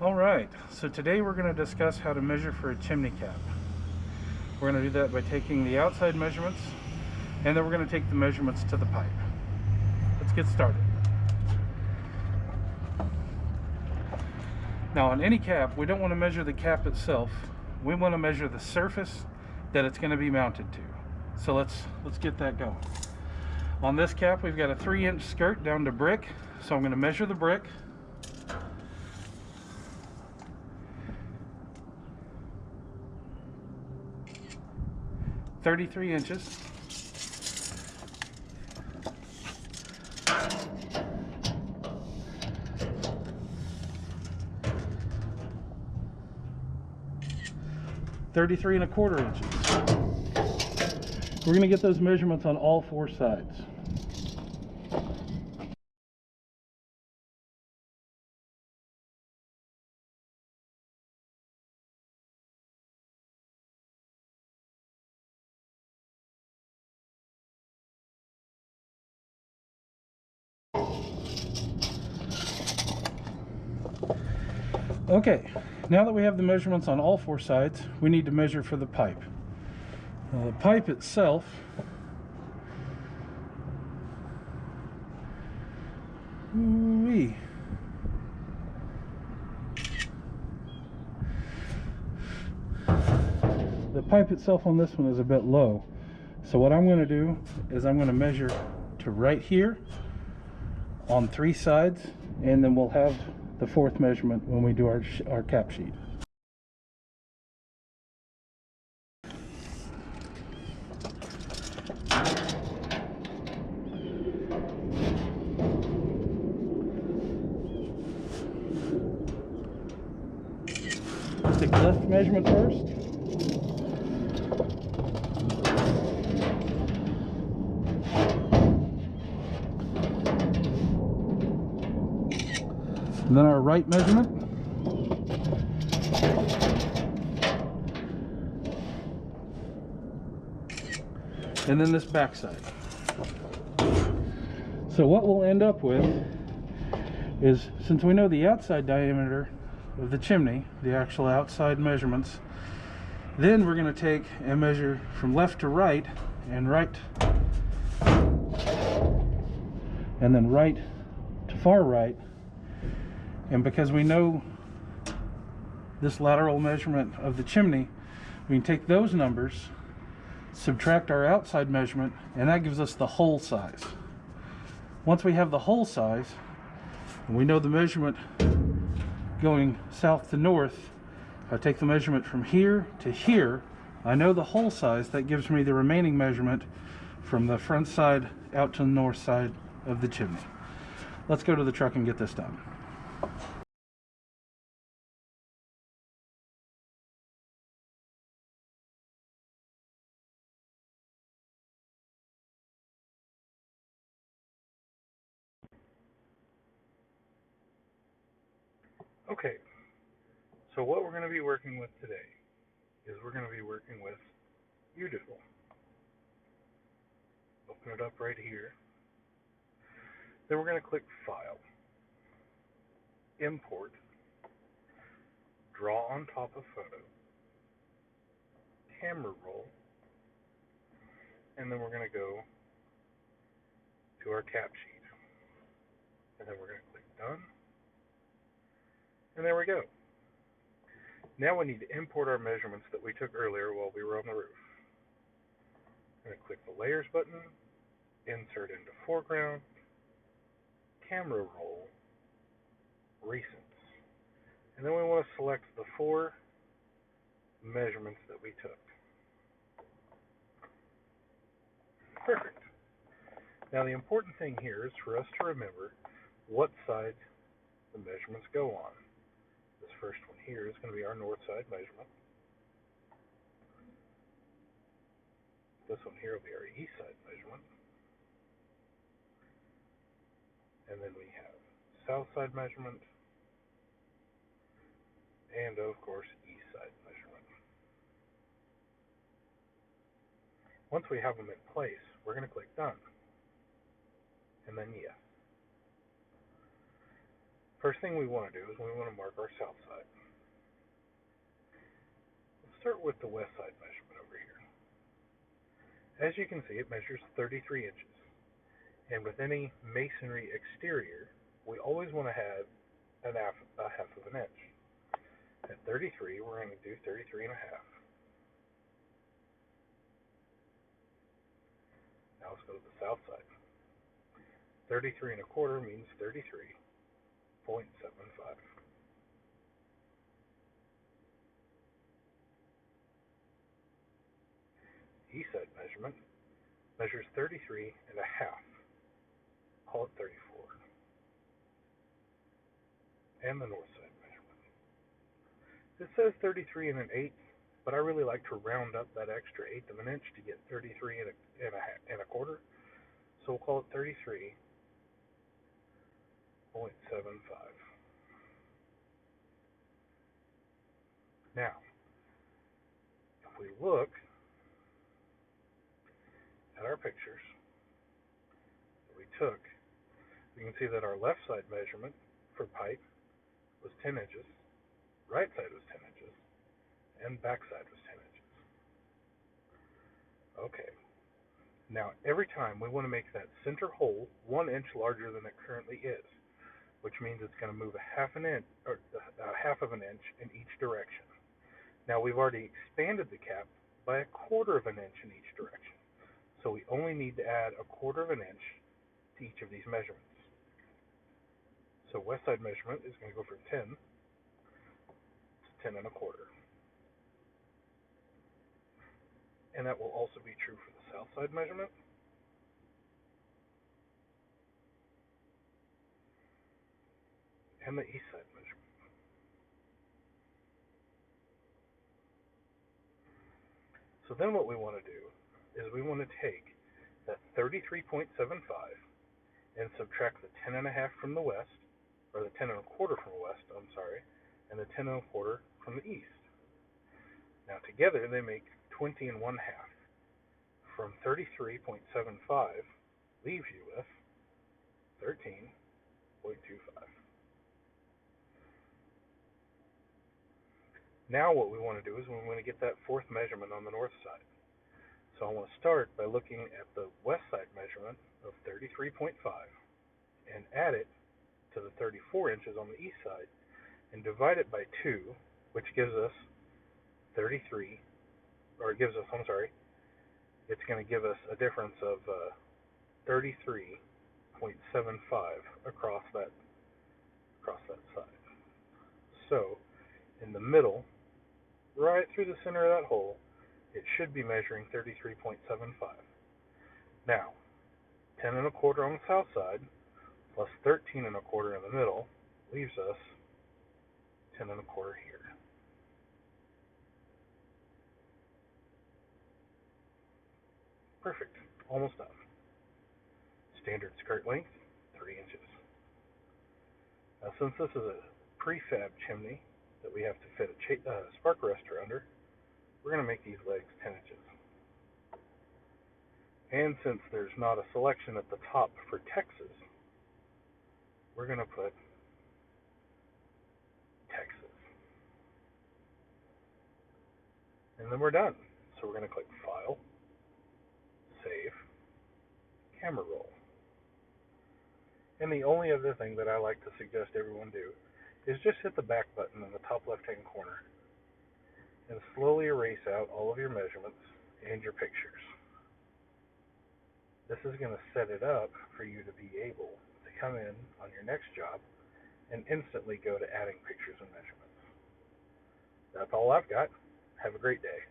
Alright, so today we're going to discuss how to measure for a chimney cap. We're going to do that by taking the outside measurements, and then we're going to take the measurements to the pipe. Let's get started. Now on any cap, we don't want to measure the cap itself. We want to measure the surface that it's going to be mounted to. So let's get that going. On this cap, we've got a 3-inch skirt down to brick, so I'm going to measure the brick. 33 inches. (33¼ inches). We're going to get those measurements on all 4 sides. Okay, now that we have the measurements on all 4 sides, we need to measure for the pipe. Now, the pipe itself the pipe itself on this one is a bit low. So what I'm going to do is I'm going to measure to right here on 3 sides, and then we'll have the 4th measurement when we do our cap sheet. Take the left measurement first. And then our right measurement. And then this back side. So what we'll end up with is, since we know the outside diameter of the chimney, the actual outside measurements, then we're going to take and measure from left to right, and then right to far right. And because we know this lateral measurement of the chimney, we can take those numbers, subtract our outside measurement, and that gives us the hole size. Once we have the hole size, and we know the measurement going south to north, I take the measurement from here to here, I know the hole size. That gives me the remaining measurement from the front side out to the north side of the chimney. Let's go to the truck and get this done. Okay, so what we're going to be working with today is we're going to be working with U-Doodle. Open it up right here. Then we're going to click File, Import, Draw on top of photo, Camera roll, and then we're going to go to our cap sheet. And then we're going to click Done. And there we go. Now we need to import our measurements that we took earlier while we were on the roof. I'm going to click the Layers button, Insert into Foreground, Camera Roll, Recents. And then we want to select the 4 measurements that we took. Perfect. Now the important thing here is for us to remember what side the measurements go on. This first one here is going to be our north side measurement. This one here will be our east side measurement. And then we have south side measurement, and of course east side measurement. Once we have them in place, we're going to click Done, and then Yes. First thing we want to do is we want to mark our south side. Let's start with the west side measurement over here. As you can see, it measures 33 inches. And with any masonry exterior, we always want to have a half of an inch. At 33, we're going to do 33 and a half. Now let's go to the south side. 33 and a quarter means 33.75. East side measurement measures 33 and a half. Call it 34. And the north side measurement. It says 33 and an eighth, but I really like to round up that extra eighth of an inch to get 33 and a quarter. So we'll call it 33.75. Now, if we look at our pictures that we took, we can see that our left side measurement for pipe was 10 inches, right side was 10 inches, and back side was 10 inches. Okay, now every time we want to make that center hole 1 inch larger than it currently is, which means it's going to move a half of an inch in each direction. Now we've already expanded the cap by a quarter of an inch in each direction. So we only need to add a quarter of an inch to each of these measurements. So west side measurement is going to go from 10 to 10 and a quarter. And that will also be true for the south side measurement. And the east side measurement. So then what we want to do is we want to take that 33.75 and subtract the 10 and a half from the west, or the 10 and a quarter from the west, and the 10 and a quarter from the east. Now together they make 20 and 1/2. From 33.75 leaves you with 13.25. Now what we want to do is we want to get that fourth measurement on the north side. So I want to start by looking at the west side measurement of 33.5 and add it to the 34 inches on the east side and divide it by 2, which gives us it's going to give us a difference of 33.75 across that side. So in the middle, right through the center of that hole, it should be measuring 33.75. Now, 10 and a quarter on the south side plus 13 and a quarter in the middle leaves us 10 and a quarter here. Perfect. Almost done. Standard skirt length, 3 inches. Now, since this is a prefab chimney that we have to fit a spark arrestor under, we're going to make these legs 10 inches. And since there's not a selection at the top for Texas, we're going to put Texas. And then we're done. So we're going to click File, Save, Camera Roll. And the only other thing that I like to suggest everyone do is just hit the back button in the top left-hand corner and slowly erase out all of your measurements and your pictures. This is going to set it up for you to be able to come in on your next job and instantly go to adding pictures and measurements. That's all I've got. Have a great day.